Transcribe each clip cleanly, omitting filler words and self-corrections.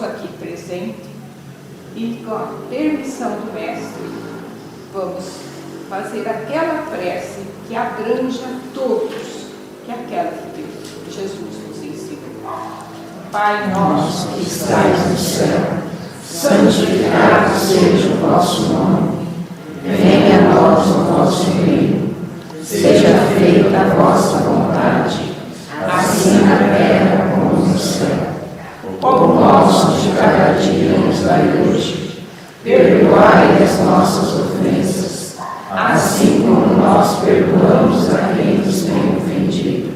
todos aqui presentes e, com a permissão do Mestre, vamos fazer aquela prece que abranja todos, que é aquela que Jesus nos ensinou. Pai nosso que estais no céu, santificado seja o vosso nome. Venha a nós o vosso reino. Seja feita a vossa vontade, assim na terra como no céu. O pão nosso de cada dia nos dai hoje. Perdoai as nossas ofensas, assim como nós perdoamos a quem nos tem ofendido.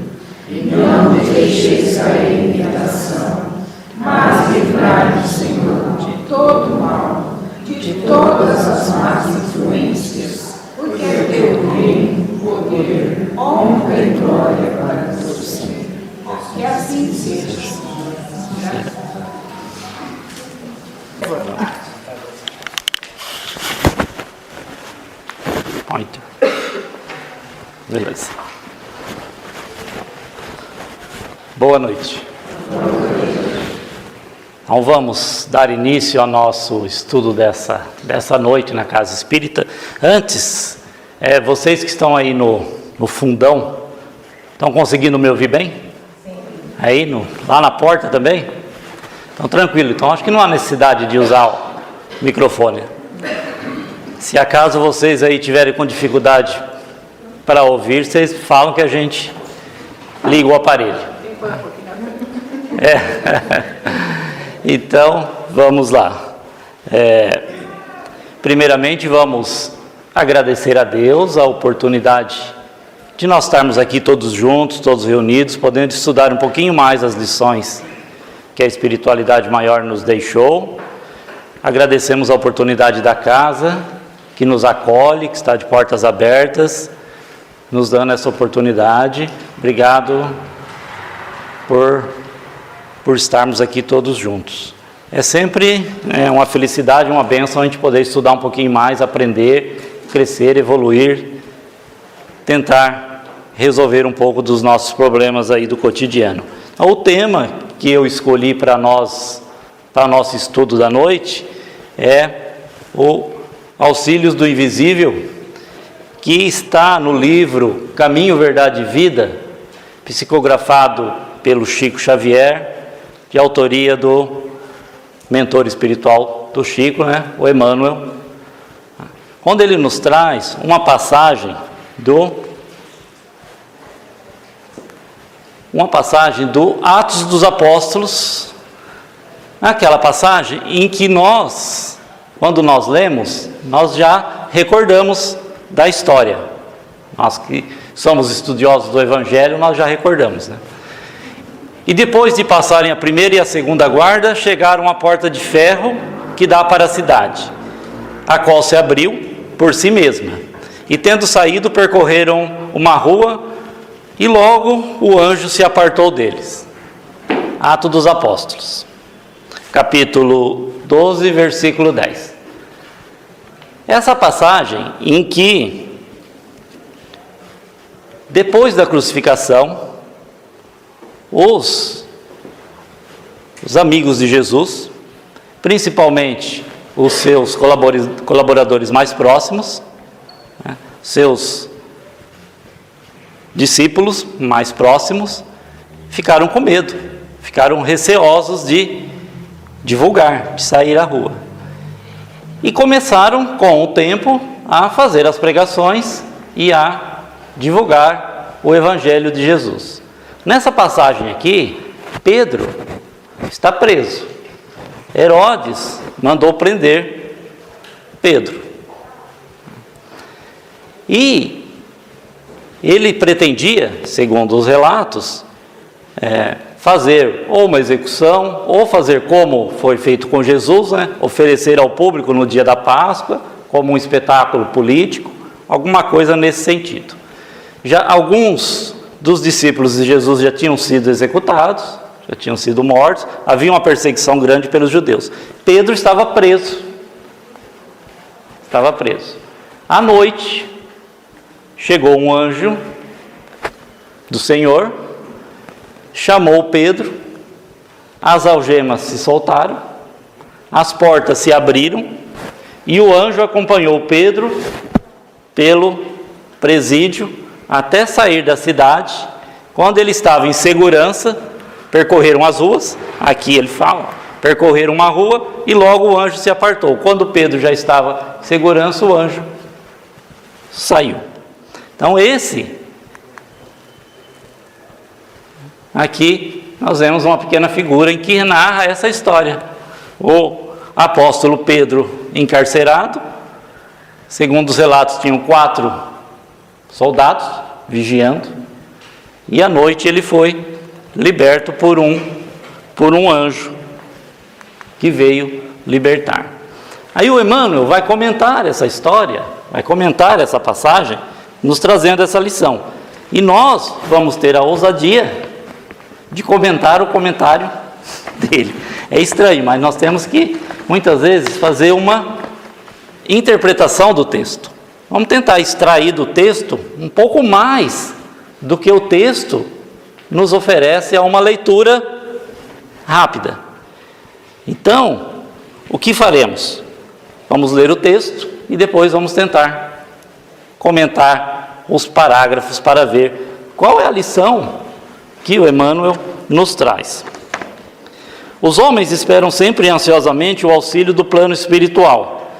E não nos deixeis cair em tentação, mas livrai-nos, Senhor, de todo mal, de todas as más influências, porque é teu reino, poder, honra e glória para todos sempre. Que assim seja. Muito. Beleza. Boa noite. Então vamos dar início ao nosso estudo dessa noite na Casa Espírita. Antes, vocês que estão aí no fundão, estão conseguindo me ouvir bem? Sim. Aí, lá na porta também? Então tranquilo, então acho que não há necessidade de usar o microfone. Se acaso vocês aí tiverem com dificuldade para ouvir, vocês falam que a gente liga o aparelho. Então, vamos lá. Primeiramente, vamos agradecer a Deus a oportunidade de nós estarmos aqui todos juntos, todos reunidos, podendo estudar um pouquinho mais as lições que a espiritualidade maior nos deixou. Agradecemos a oportunidade da casa, que nos acolhe, que está de portas abertas, nos dando essa oportunidade. Obrigado por estarmos aqui todos juntos. É sempre uma felicidade, uma bênção a gente poder estudar um pouquinho mais, aprender, crescer, evoluir, tentar resolver um pouco dos nossos problemas aí do cotidiano. O tema que eu escolhi para nosso estudo da noite é o Auxílios do Invisível, que está no livro Caminho, Verdade e Vida, psicografado pelo Chico Xavier, de autoria do mentor espiritual do Chico, o Emmanuel, onde ele nos traz uma passagem do Atos dos Apóstolos, aquela passagem em que nós, quando nós lemos, nós já recordamos da história. Nós que somos estudiosos do Evangelho, nós já recordamos, E depois de passarem a primeira e a segunda guarda, chegaram à porta de ferro que dá para a cidade, a qual se abriu por si mesma. E tendo saído, percorreram uma rua, e logo o anjo se apartou deles. Atos dos Apóstolos, capítulo 12, versículo 10. Essa passagem em que, depois da crucificação, os amigos de Jesus, principalmente os seus colaboradores mais próximos, seus discípulos mais próximos, ficaram com medo, ficaram receosos de divulgar, de sair à rua. E começaram, com o tempo, a fazer as pregações e a divulgar o Evangelho de Jesus. Nessa passagem aqui, Pedro está preso. Herodes mandou prender Pedro. E ele pretendia, segundo os relatos, fazer ou uma execução, ou fazer como foi feito com Jesus, oferecer ao público no dia da Páscoa, como um espetáculo político, alguma coisa nesse sentido. Já alguns dos discípulos de Jesus já tinham sido executados, já tinham sido mortos, havia uma perseguição grande pelos judeus. Pedro estava preso. À noite, chegou um anjo do Senhor, chamou Pedro, as algemas se soltaram as portas se abriram e o anjo acompanhou Pedro pelo presídio até sair da cidade. Quando ele estava em segurança, percorreram as ruas, aqui ele fala, percorreram uma rua e logo o anjo se apartou. Quando Pedro já estava em segurança, o anjo saiu. Então aqui nós vemos uma pequena figura em que narra essa história. O apóstolo Pedro encarcerado, segundo os relatos tinham 4 soldados vigiando, e à noite ele foi liberto por um anjo que veio libertar. Aí o Emmanuel vai comentar essa história, vai comentar essa passagem, nos trazendo essa lição. E nós vamos ter a ousadia de comentar o comentário dele. É estranho, mas nós temos que, muitas vezes, fazer uma interpretação do texto. Vamos tentar extrair do texto um pouco mais do que o texto nos oferece a uma leitura rápida. Então, o que faremos? Vamos ler o texto e depois vamos tentar comentar os parágrafos para ver qual é a lição que o Emmanuel nos traz. Os homens esperam sempre ansiosamente o auxílio do plano espiritual.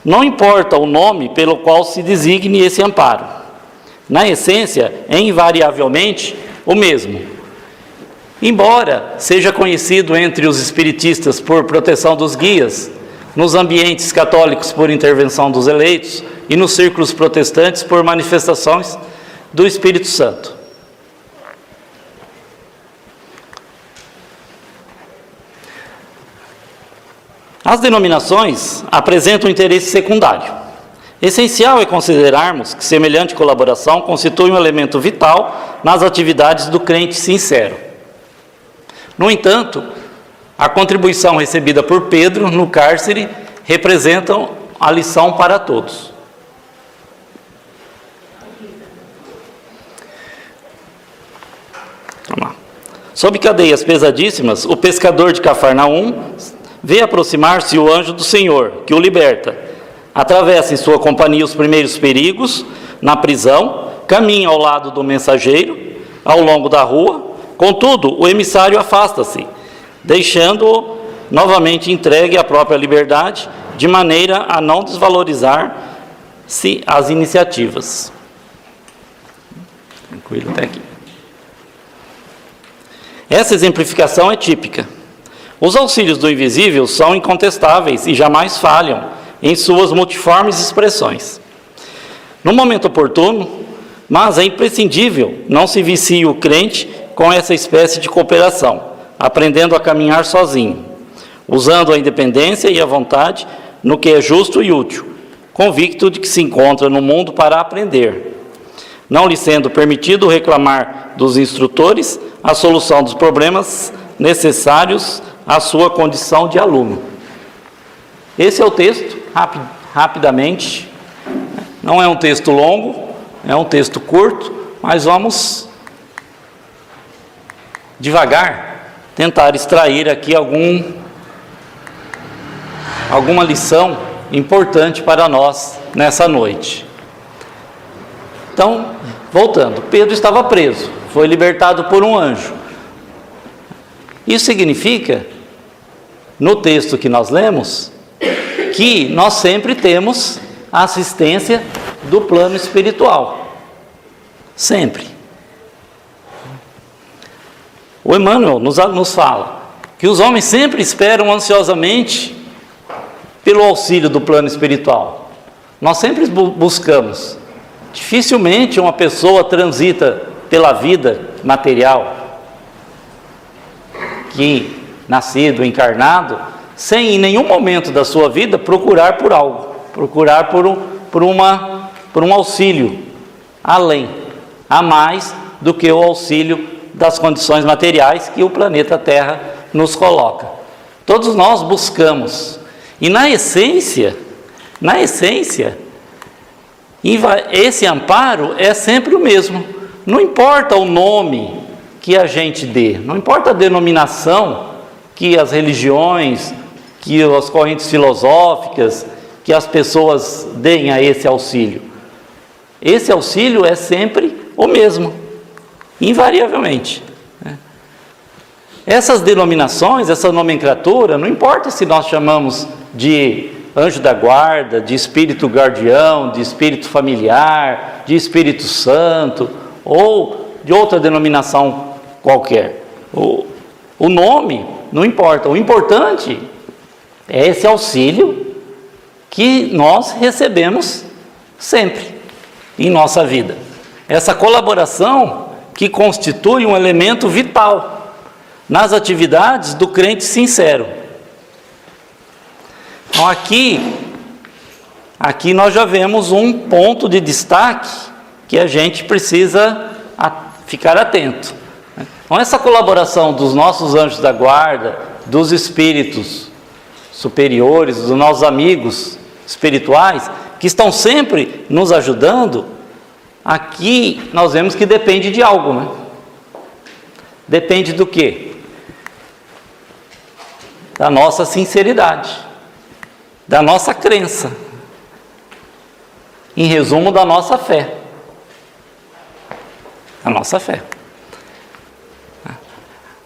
Não importa o nome pelo qual se designe esse amparo. Na essência, é invariavelmente o mesmo. Embora seja conhecido entre os espiritistas por proteção dos guias, nos ambientes católicos por intervenção dos eleitos e nos círculos protestantes por manifestações do Espírito Santo. As denominações apresentam um interesse secundário. Essencial é considerarmos que semelhante colaboração constitui um elemento vital nas atividades do crente sincero. No entanto, a contribuição recebida por Pedro no cárcere representa a lição para todos. Vamos lá. Sob cadeias pesadíssimas, o pescador de Cafarnaum vê aproximar-se o anjo do Senhor, que o liberta. Atravessa em sua companhia os primeiros perigos na prisão, caminha ao lado do mensageiro, ao longo da rua. Contudo, o emissário afasta-se, deixando-o novamente entregue à própria liberdade, de maneira a não desvalorizar-se as iniciativas. Tranquilo até aqui. Essa exemplificação é típica. Os auxílios do invisível são incontestáveis e jamais falham em suas multiformes expressões. No momento oportuno, mas é imprescindível, não se vicie o crente com essa espécie de cooperação, aprendendo a caminhar sozinho, usando a independência e a vontade no que é justo e útil, convicto de que se encontra no mundo para aprender, não lhe sendo permitido reclamar dos instrutores a solução dos problemas necessários à sua condição de aluno. Esse é o texto, rapidamente, não é um texto longo, é um texto curto, mas vamos devagar tentar extrair aqui alguma lição importante para nós nessa noite. Então, voltando, Pedro estava preso, foi libertado por um anjo. Isso significa, no texto que nós lemos, que nós sempre temos a assistência do plano espiritual. Sempre. O Emmanuel nos fala que os homens sempre esperam ansiosamente pelo auxílio do plano espiritual. Nós sempre buscamos. Dificilmente uma pessoa transita pela vida material, que nascido, encarnado, sem em nenhum momento da sua vida procurar por algo, procurar por um auxílio além, a mais do que o auxílio das condições materiais que o planeta Terra nos coloca. Todos nós buscamos, e na essência, esse amparo é sempre o mesmo. Não importa o nome que a gente dê, não importa a denominação que as religiões, que as correntes filosóficas, que as pessoas deem a esse auxílio. Esse auxílio é sempre o mesmo, invariavelmente. Essas denominações, essa nomenclatura, não importa se nós chamamos de anjo da guarda, de espírito guardião, de espírito familiar, de Espírito Santo, ou de outra denominação qualquer. O nome não importa, o importante é esse auxílio que nós recebemos sempre em nossa vida. Essa colaboração que constitui um elemento vital nas atividades do crente sincero. Então aqui nós já vemos um ponto de destaque que a gente precisa ficar atento. Então essa colaboração dos nossos anjos da guarda, dos espíritos superiores, dos nossos amigos espirituais, que estão sempre nos ajudando, aqui nós vemos que depende de algo, né? Depende do quê? Da nossa sinceridade, da nossa crença, em resumo, da nossa fé. A nossa fé.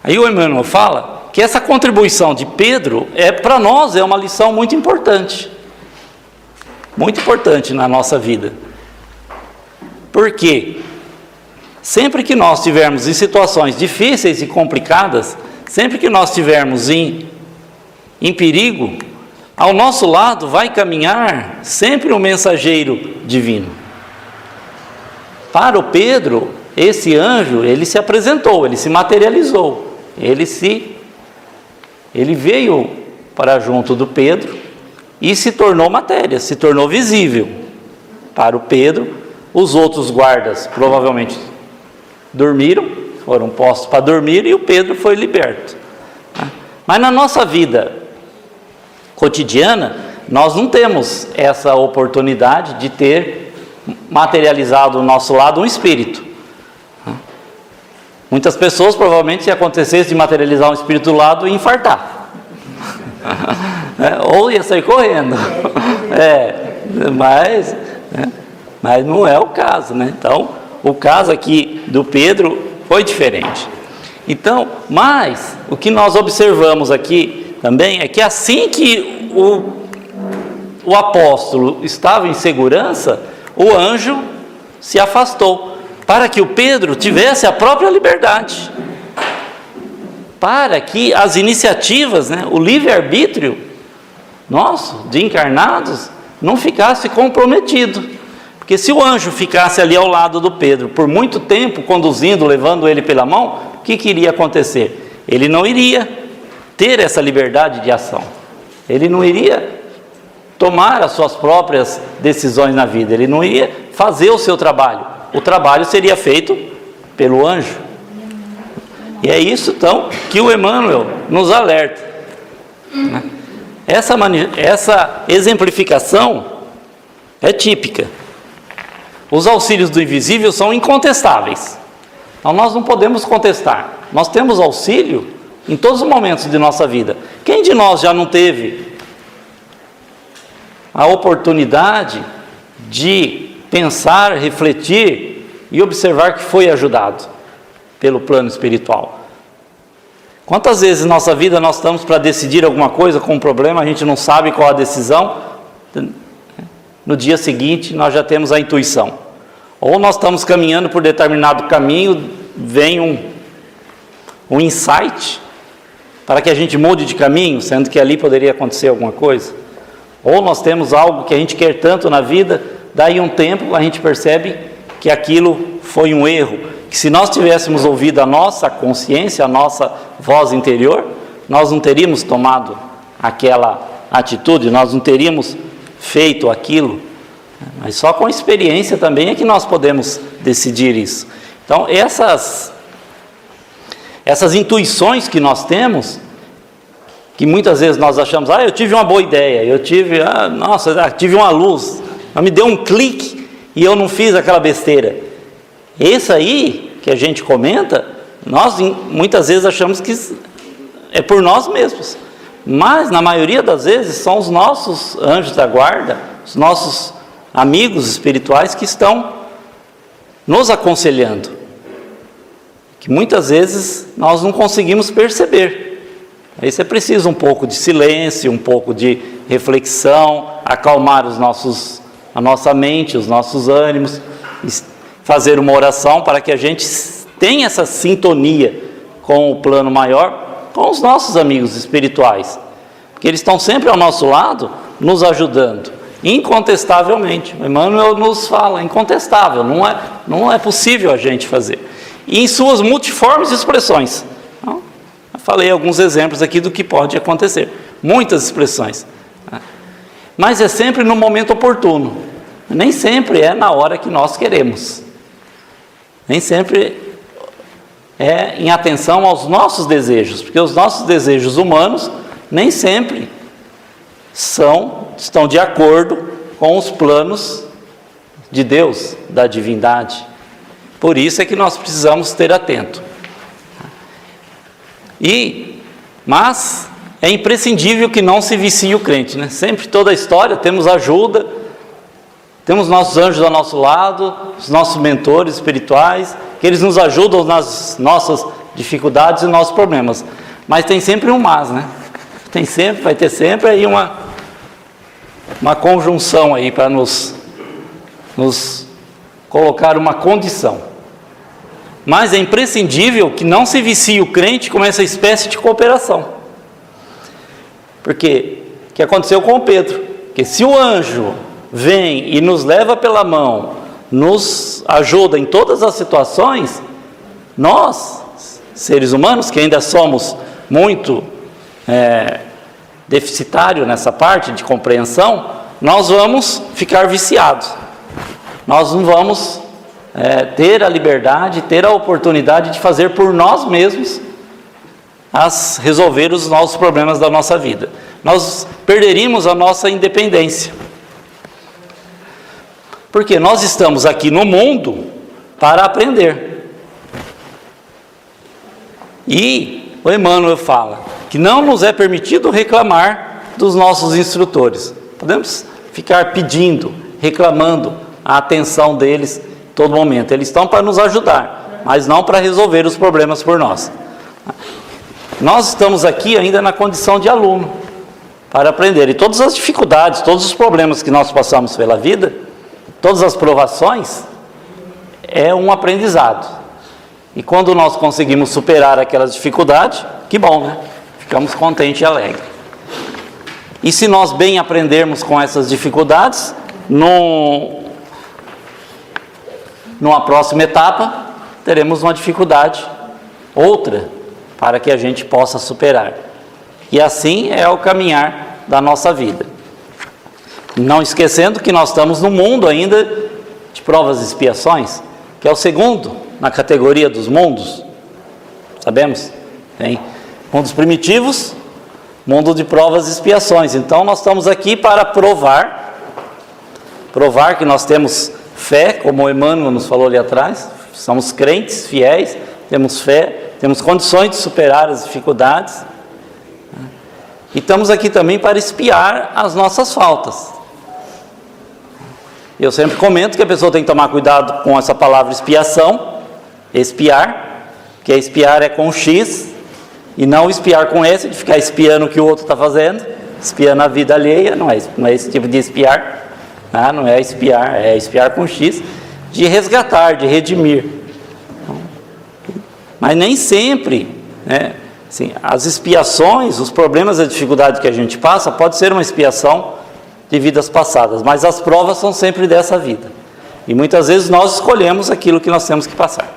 Aí o Emmanuel fala que essa contribuição de Pedro para nós é uma lição muito importante na nossa vida. Porque sempre que nós estivermos em situações difíceis e complicadas, sempre que nós estivermos em perigo, ao nosso lado vai caminhar sempre um mensageiro divino. Para o Pedro, esse anjo, ele se apresentou, ele se materializou, ele veio para junto do Pedro e se tornou matéria, se tornou visível. Para o Pedro, os outros guardas provavelmente dormiram, foram postos para dormir e o Pedro foi liberto. Mas na nossa vida cotidiana, nós não temos essa oportunidade de ter materializado ao nosso lado um espírito. Muitas pessoas, provavelmente, se acontecesse de materializar um espírito do lado, iam infartar. Ou ia sair correndo. Mas não é o caso, né? Então, o caso aqui do Pedro foi diferente. Então, mas o que nós observamos aqui também é que assim que o apóstolo estava em segurança, o anjo se afastou, para que o Pedro tivesse a própria liberdade, para que as iniciativas, o livre-arbítrio nosso, de encarnados, não ficasse comprometido. Porque se o anjo ficasse ali ao lado do Pedro por muito tempo, conduzindo, levando ele pela mão, o que iria acontecer? Ele não iria ter essa liberdade de ação, ele não iria tomar as suas próprias decisões na vida, ele não iria fazer o seu trabalho, o trabalho seria feito pelo anjo. E é isso então que o Emmanuel nos alerta, né? Essa exemplificação é típica. Os auxílios do invisível são incontestáveis, então nós não podemos contestar. Nós temos auxílio em todos os momentos de nossa vida. Quem de nós já não teve a oportunidade de pensar, refletir e observar que foi ajudado pelo plano espiritual? Quantas vezes em nossa vida nós estamos para decidir alguma coisa com um problema, a gente não sabe qual a decisão, no dia seguinte nós já temos a intuição. Ou nós estamos caminhando por determinado caminho, vem um insight para que a gente mude de caminho, sendo que ali poderia acontecer alguma coisa. Ou nós temos algo que a gente quer tanto na vida, daí um tempo a gente percebe que aquilo foi um erro, que se nós tivéssemos ouvido a nossa consciência, a nossa voz interior, nós não teríamos tomado aquela atitude, nós não teríamos feito aquilo. Mas só com experiência também é que nós podemos decidir isso. Então essas intuições que nós temos, que muitas vezes nós achamos, eu tive uma boa ideia, eu tive, tive uma luz, me deu um clique e eu não fiz aquela besteira. Esse aí que a gente comenta, nós muitas vezes achamos que é por nós mesmos. Mas, na maioria das vezes, são os nossos anjos da guarda, os nossos amigos espirituais que estão nos aconselhando, que muitas vezes nós não conseguimos perceber. Aí você precisa um pouco de silêncio, um pouco de reflexão, acalmar a nossa mente, os nossos ânimos, fazer uma oração para que a gente tenha essa sintonia com o plano maior, com os nossos amigos espirituais, porque eles estão sempre ao nosso lado, nos ajudando, incontestavelmente. O Emmanuel nos fala, incontestável, não é possível a gente fazer. E em suas multiformes expressões. Então, eu falei alguns exemplos aqui do que pode acontecer, muitas expressões. Mas é sempre no momento oportuno, nem sempre é na hora que nós queremos, nem sempre é em atenção aos nossos desejos, porque os nossos desejos humanos nem sempre estão de acordo com os planos de Deus, da divindade. Por isso é que nós precisamos ter atento. Mas é imprescindível que não se vicie o crente, né? Sempre, toda a história, temos ajuda, temos nossos anjos ao nosso lado, os nossos mentores espirituais, que eles nos ajudam nas nossas dificuldades e nossos problemas. Mas tem sempre um mas, né? Vai ter sempre aí uma conjunção aí para nos colocar uma condição. Mas é imprescindível que não se vicie o crente com essa espécie de cooperação. Porque o que aconteceu com o Pedro? Que se o anjo vem e nos leva pela mão, nos ajuda em todas as situações, nós, seres humanos, que ainda somos muito deficitários nessa parte de compreensão, nós vamos ficar viciados. Nós não vamos ter a liberdade, ter a oportunidade de fazer por nós mesmos resolver os nossos problemas da nossa vida. Nós perderíamos a nossa independência. Porque nós estamos aqui no mundo para aprender. E o Emmanuel fala que não nos é permitido reclamar dos nossos instrutores. Podemos ficar pedindo, reclamando a atenção deles todo momento. Eles estão para nos ajudar, mas não para resolver os problemas por nós. Nós estamos aqui ainda na condição de aluno, para aprender. E todas as dificuldades, todos os problemas que nós passamos pela vida, todas as provações, é um aprendizado. E quando nós conseguimos superar aquelas dificuldades, que bom, né? Ficamos contentes e alegres. E se nós bem aprendermos com essas dificuldades, numa próxima etapa, teremos uma dificuldade, outra, para que a gente possa superar. E assim é o caminhar da nossa vida. Não esquecendo que nós estamos no mundo ainda de provas e expiações, que é o segundo na categoria dos mundos. Sabemos? Tem mundos primitivos, mundo de provas e expiações. Então nós estamos aqui para provar que nós temos fé, como o Emmanuel nos falou ali atrás, somos crentes, fiéis, temos fé, temos condições de superar as dificuldades. E estamos aqui também para expiar as nossas faltas. Eu sempre comento que a pessoa tem que tomar cuidado com essa palavra expiação, espiar, que espiar é com X, e não espiar com S, de ficar espiando o que o outro está fazendo, espiando a vida alheia, não é esse tipo de espiar, não é espiar, é espiar com X, de resgatar, de redimir. Mas nem sempre, né, assim, as expiações, os problemas e a dificuldade que a gente passa, pode ser uma expiação de vidas passadas, mas as provas são sempre dessa vida. E muitas vezes nós escolhemos aquilo que nós temos que passar.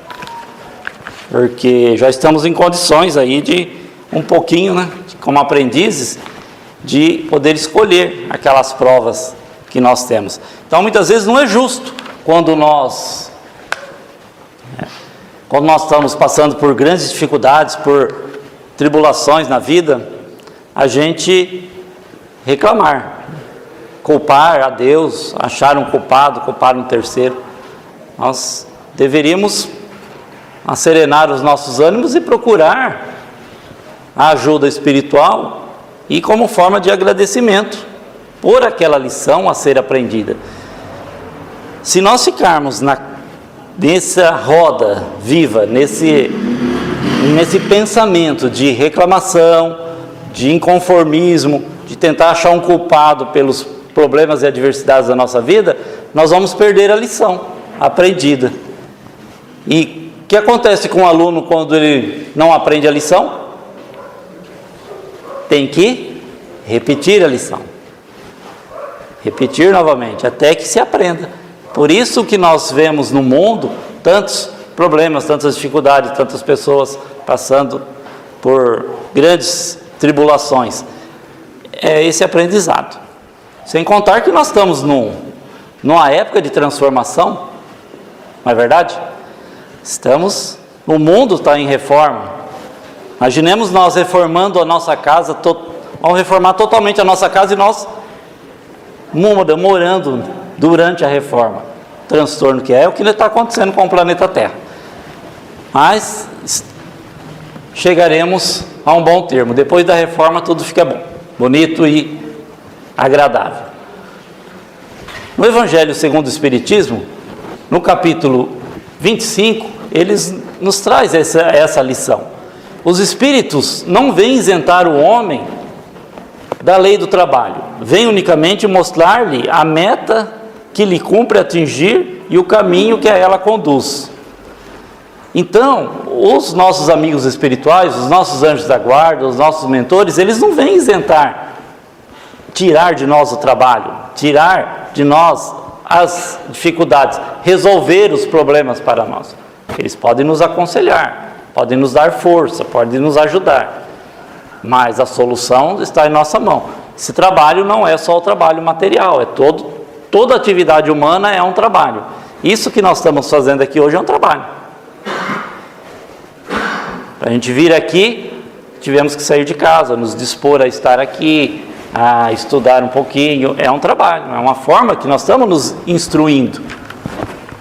Porque já estamos em condições aí de um pouquinho, né, como aprendizes, de poder escolher aquelas provas que nós temos. Então muitas vezes não é justo quando nós estamos passando por grandes dificuldades, por tribulações na vida, a gente reclamar, culpar a Deus, achar um culpado, culpar um terceiro. Nós deveríamos acerenar os nossos ânimos e procurar a ajuda espiritual e como forma de agradecimento por aquela lição a ser aprendida. Se nós ficarmos nessa roda viva, nesse pensamento de reclamação, de inconformismo, de tentar achar um culpado pelos problemas e adversidades da nossa vida, nós vamos perder a lição aprendida. E o que acontece com o aluno quando ele não aprende a lição? Tem que repetir a lição. Repetir novamente, até que se aprenda. Por isso que nós vemos no mundo tantos problemas, tantas dificuldades, tantas pessoas passando por grandes tribulações. É esse aprendizado. Sem contar que nós estamos numa época de transformação, não é verdade? O mundo está em reforma. Imaginemos nós reformando a nossa casa, vamos reformar totalmente a nossa casa e nós morando durante a reforma. O transtorno que é o que está acontecendo com o planeta Terra. Mas chegaremos a um bom termo. Depois da reforma tudo fica bom, bonito e agradável. No Evangelho segundo o Espiritismo, no capítulo 25, eles nos traz essa lição. Os espíritos não vêm isentar o homem da lei do trabalho, vêm unicamente mostrar-lhe a meta que lhe cumpre atingir e o caminho que a ela conduz. Então, os nossos amigos espirituais, os nossos anjos da guarda, os nossos mentores, eles não vêm isentar, tirar de nós o trabalho, tirar de nós as dificuldades, resolver os problemas para nós. Eles podem nos aconselhar, podem nos dar força, podem nos ajudar, mas a solução está em nossa mão. Esse trabalho não é só o trabalho material, toda atividade humana é um trabalho. Isso que nós estamos fazendo aqui hoje é um trabalho. Para a gente vir aqui, tivemos que sair de casa, nos dispor a estar aqui, a estudar um pouquinho, é um trabalho, é uma forma que nós estamos nos instruindo.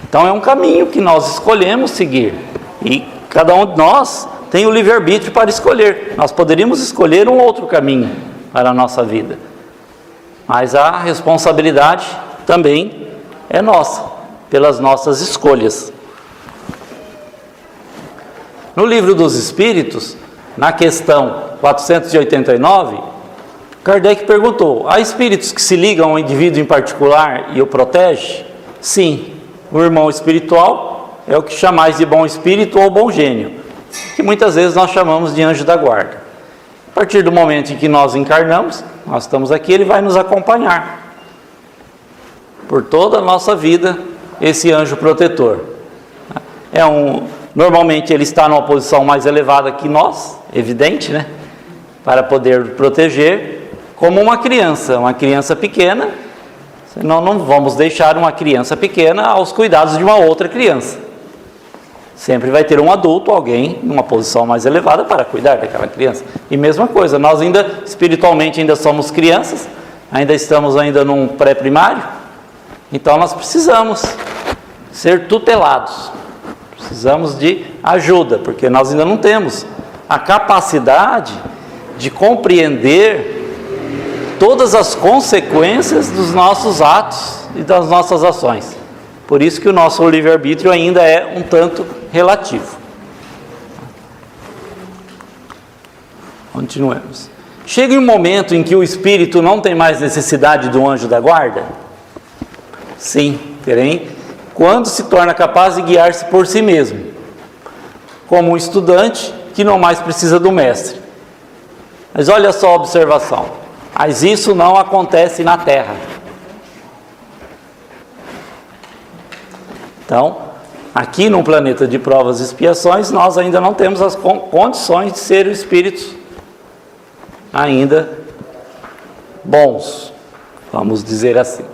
Então é um caminho que nós escolhemos seguir, e cada um de nós tem o livre-arbítrio para escolher. Nós poderíamos escolher um outro caminho para a nossa vida, mas a responsabilidade também é nossa, pelas nossas escolhas. No Livro dos Espíritos, na questão 489, Kardec perguntou: há espíritos que se ligam ao indivíduo em particular e o protege? Sim, o irmão espiritual é o que chamais de bom espírito ou bom gênio, que muitas vezes nós chamamos de anjo da guarda. A partir do momento em que nós encarnamos, nós estamos aqui, ele vai nos acompanhar por toda a nossa vida, esse anjo protetor. Normalmente ele está numa posição mais elevada que nós, evidente, né? Para poder proteger, como uma criança pequena. Senão não vamos deixar uma criança pequena aos cuidados de uma outra criança. Sempre vai ter um adulto, alguém numa posição mais elevada para cuidar daquela criança. E mesma coisa, nós espiritualmente ainda somos crianças, ainda estamos num pré-primário, então nós precisamos ser tutelados, precisamos de ajuda, porque nós ainda não temos a capacidade de compreender todas as consequências dos nossos atos e das nossas ações. Por isso que o nosso livre-arbítrio ainda é um tanto relativo. Continuemos. Chega um momento em que o espírito não tem mais necessidade do anjo da guarda? Sim, porém, quando se torna capaz de guiar-se por si mesmo, como um estudante que não mais precisa do mestre. Mas olha só a observação: mas isso não acontece na Terra. Então, aqui no planeta de provas e expiações, nós ainda não temos as condições de ser espíritos ainda bons, vamos dizer assim.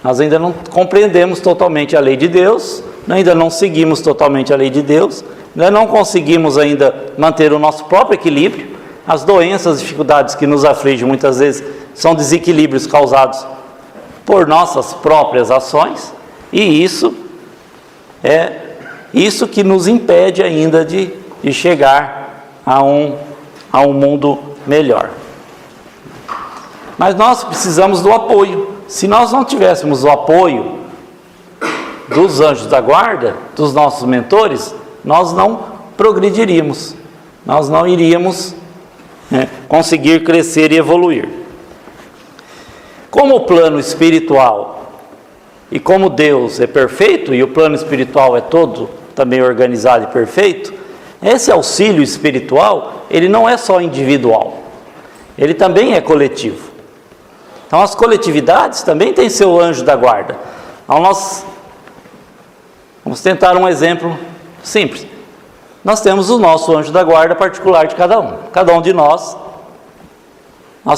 Nós ainda não compreendemos totalmente a lei de Deus, ainda não seguimos totalmente a lei de Deus, ainda não conseguimos ainda manter o nosso próprio equilíbrio. As doenças, as dificuldades que nos afligem muitas vezes são desequilíbrios causados por nossas próprias ações, e isso é isso que nos impede ainda de chegar a um mundo melhor. Mas nós precisamos do apoio. Se nós não tivéssemos o apoio dos anjos da guarda, dos nossos mentores, nós não progrediríamos, nós não iríamos conseguir crescer e evoluir. Como o plano espiritual e como Deus é perfeito e o plano espiritual é todo também organizado e perfeito, esse auxílio espiritual, ele não é só individual, ele também é coletivo. Então as coletividades também têm seu anjo da guarda. Então vamos tentar um exemplo simples. Nós temos o nosso anjo da guarda particular de cada um. Cada um de nós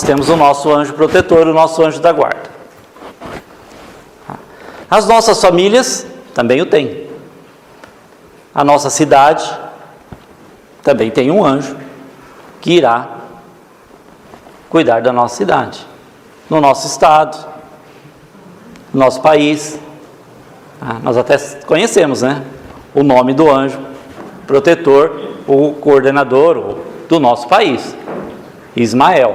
temos o nosso anjo protetor, o nosso anjo da guarda. As nossas famílias também o têm. A nossa cidade também tem um anjo que irá cuidar da nossa cidade, no nosso estado, no nosso país. Nós até conhecemos, o nome do anjo protetor, o coordenador do nosso país, Ismael.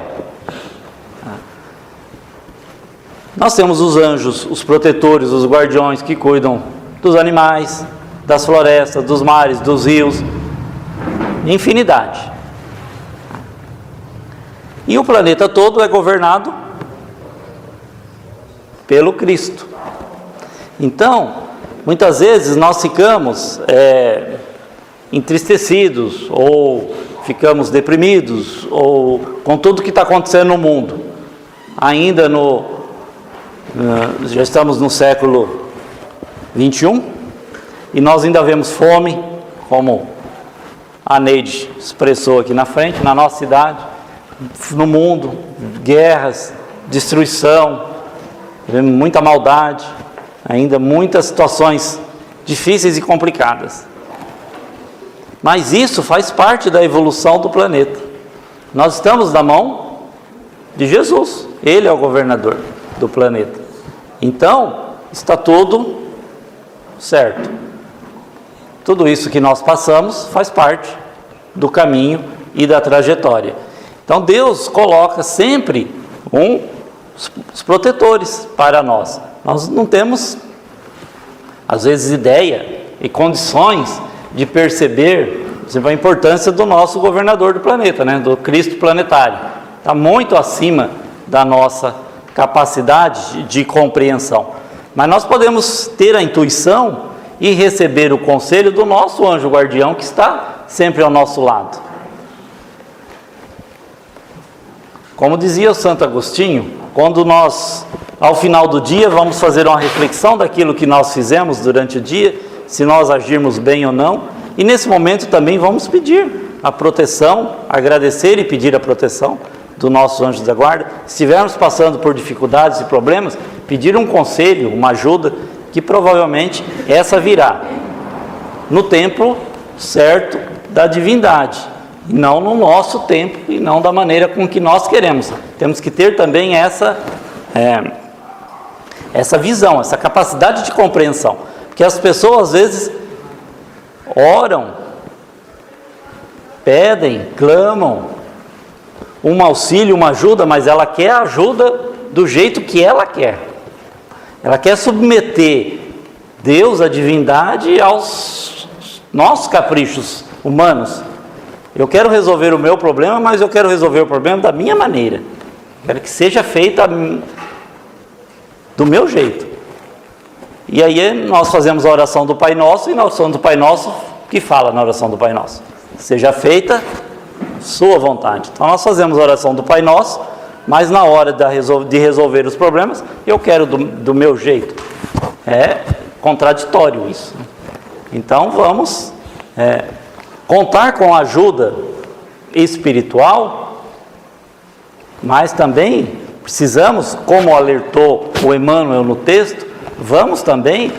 Nós temos os anjos, os protetores, os guardiões que cuidam dos animais, das florestas, dos mares, dos rios, infinidade. E o planeta todo é governado pelo Cristo. Então, muitas vezes nós ficamos entristecidos, ou ficamos deprimidos, ou com tudo que está acontecendo no mundo. Ainda já estamos no século 21, e nós ainda vemos fome, como a Neide expressou aqui na frente, na nossa cidade, no mundo, guerras, destruição, muita maldade, ainda muitas situações difíceis e complicadas. Mas isso faz parte da evolução do planeta. Nós estamos na mão de Jesus, Ele é o governador do planeta. Então, está tudo certo. Tudo isso que nós passamos faz parte do caminho e da trajetória. Então Deus coloca sempre os protetores para nós. Nós não temos, às vezes, ideia e condições de perceber, por exemplo, a importância do nosso governador do planeta, do Cristo planetário. Está muito acima da nossa capacidade de compreensão. Mas nós podemos ter a intuição e receber o conselho do nosso anjo guardião, que está sempre ao nosso lado. Como dizia o Santo Agostinho, quando nós, ao final do dia, vamos fazer uma reflexão daquilo que nós fizemos durante o dia, se nós agirmos bem ou não, e nesse momento também vamos pedir a proteção, agradecer e pedir a proteção do nosso anjo da guarda. Se estivermos passando por dificuldades e problemas, pedir um conselho, uma ajuda, que provavelmente essa virá no tempo certo da divindade, e não no nosso tempo, e não da maneira com que nós queremos. Temos que ter também essa visão, essa capacidade de compreensão, porque as pessoas às vezes oram, pedem, clamam um auxílio, uma ajuda, mas ela quer a ajuda do jeito que ela quer. Ela quer submeter Deus, a divindade, aos nossos caprichos humanos. Eu quero resolver o meu problema, mas eu quero resolver o problema da minha maneira. Quero que seja feita do meu jeito. E aí nós fazemos a oração do Pai Nosso, e na oração do Pai Nosso, que fala na oração do Pai Nosso? Seja feita sua vontade. Então nós fazemos a oração do Pai Nosso, mas na hora de resolver os problemas, eu quero do meu jeito. É contraditório isso. Então vamos contar com a ajuda espiritual, mas também precisamos, como alertou o Emmanuel no texto, vamos também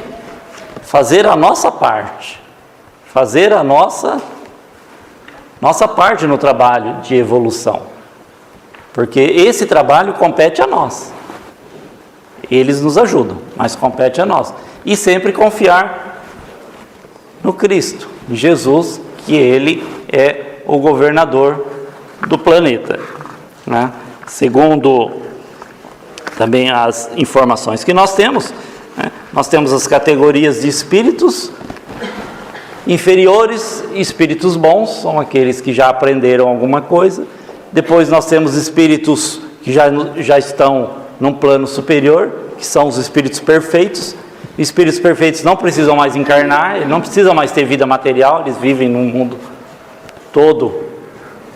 fazer a nossa parte, fazer a nossa parte no trabalho de evolução, porque esse trabalho compete a nós. Eles nos ajudam, mas compete a nós, e sempre confiar no Cristo, em Jesus, que Ele é o governador do planeta, Segundo também as informações que nós temos, né? Nós temos as categorias de espíritos inferiores e espíritos bons, são aqueles que já aprenderam alguma coisa. Depois nós temos espíritos que já estão num plano superior, que são os espíritos perfeitos. Espíritos perfeitos não precisam mais encarnar, eles não precisam mais ter vida material, eles vivem num mundo todo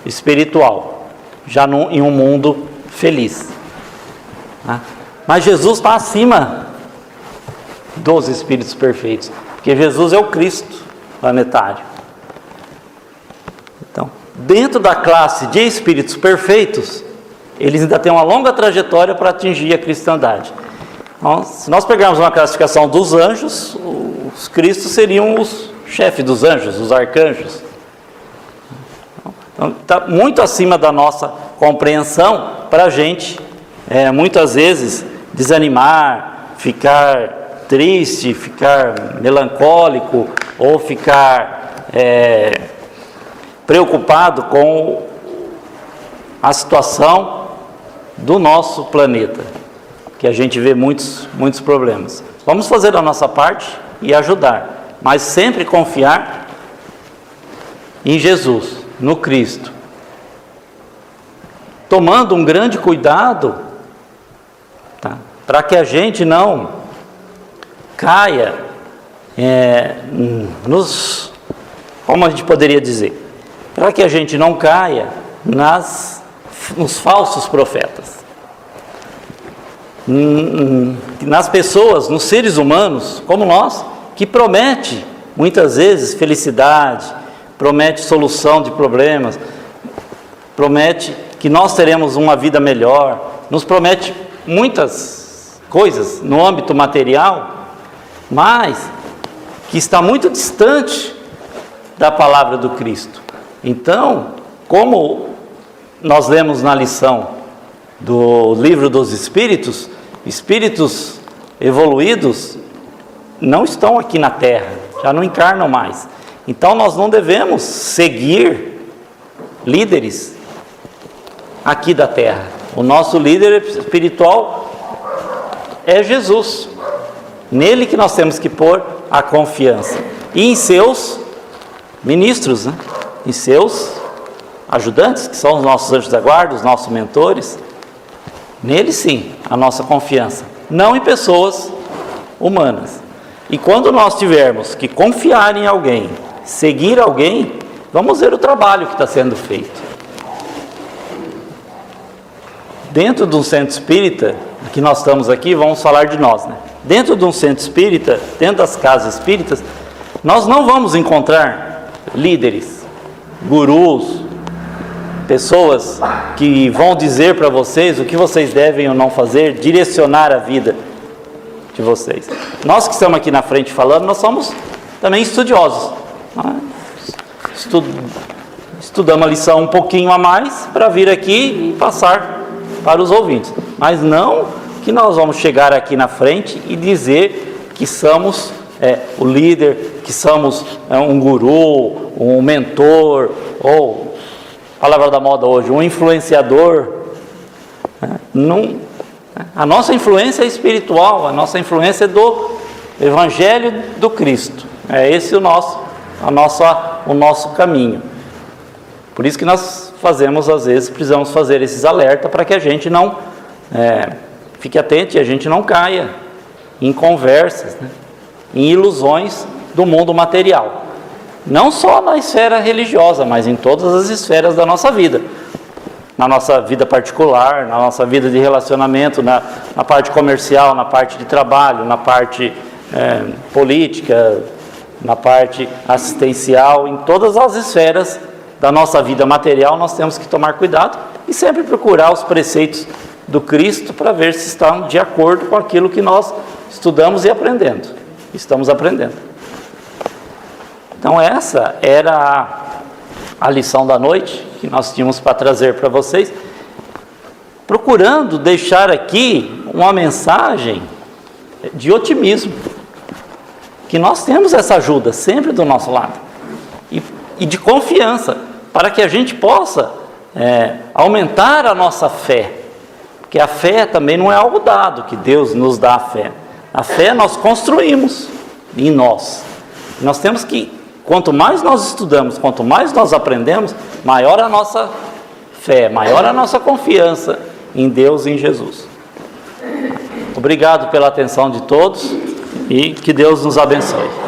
espiritual, já em um mundo feliz. Mas Jesus está acima dos espíritos perfeitos, porque Jesus é o Cristo planetário. Então, dentro da classe de espíritos perfeitos, eles ainda têm uma longa trajetória para atingir a cristandade. Então, se nós pegarmos uma classificação dos anjos, os cristos seriam os chefes dos anjos, os arcanjos. Então, está muito acima da nossa compreensão para a gente, muitas vezes, desanimar, ficar triste, ficar melancólico ou ficar preocupado com a situação do nosso planeta, que a gente vê muitos problemas. Vamos fazer a nossa parte e ajudar, mas sempre confiar em Jesus, no Cristo, tomando um grande cuidado, tá? Para que a gente não caia como a gente poderia dizer, para que a gente não caia nos falsos profetas, nas pessoas, nos seres humanos como nós, que promete muitas vezes felicidade, promete solução de problemas, promete que nós teremos uma vida melhor, nos promete muitas coisas no âmbito material, mas que está muito distante da palavra do Cristo. Então, como nós lemos na lição do Livro dos Espíritos, espíritos evoluídos não estão aqui na Terra, já não encarnam mais. Então nós não devemos seguir líderes aqui da Terra. O nosso líder espiritual é Jesus. Nele que nós temos que pôr a confiança. E em seus ministros, né? Em seus ajudantes, que são os nossos anjos da guarda, os nossos mentores. Nele sim, a nossa confiança. Não em pessoas humanas. E quando nós tivermos que confiar em alguém, seguir alguém, vamos ver o trabalho que está sendo feito. Dentro de um centro espírita, que nós estamos aqui, vamos falar de nós, né? Dentro de um centro espírita, dentro das casas espíritas, nós não vamos encontrar líderes, gurus, pessoas que vão dizer para vocês o que vocês devem ou não fazer, direcionar a vida de vocês. Nós que estamos aqui na frente falando, nós somos também estudiosos. Estudamos a lição um pouquinho a mais para vir aqui e passar para os ouvintes. Mas não que nós vamos chegar aqui na frente e dizer que somos o líder, que somos um guru, um mentor, ou, palavra da moda hoje, um influenciador. Não, a nossa influência é espiritual, a nossa influência é do Evangelho do Cristo. É esse o nosso caminho. Por isso que nós fazemos, às vezes, precisamos fazer esses alertas para que a gente não fique atento e a gente não caia em conversas, né, em ilusões do mundo material. Não só na esfera religiosa, mas em todas as esferas da nossa vida. Na nossa vida particular, na nossa vida de relacionamento, na parte comercial, na parte de trabalho, na parte política, na parte assistencial, em todas as esferas da nossa vida material, nós temos que tomar cuidado e sempre procurar os preceitos do Cristo para ver se estão de acordo com aquilo que nós estudamos e estamos aprendendo. Então essa era a lição da noite que nós tínhamos para trazer para vocês, procurando deixar aqui uma mensagem de otimismo, que nós temos essa ajuda sempre do nosso lado, e de confiança, para que a gente possa aumentar a nossa fé, porque Porque a fé também não é algo dado, que Deus nos dá a fé. A fé nós construímos em nós. Nós temos que, quanto mais nós estudamos, quanto mais nós aprendemos, maior a nossa fé, maior a nossa confiança em Deus e em Jesus. Obrigado pela atenção de todos e que Deus nos abençoe.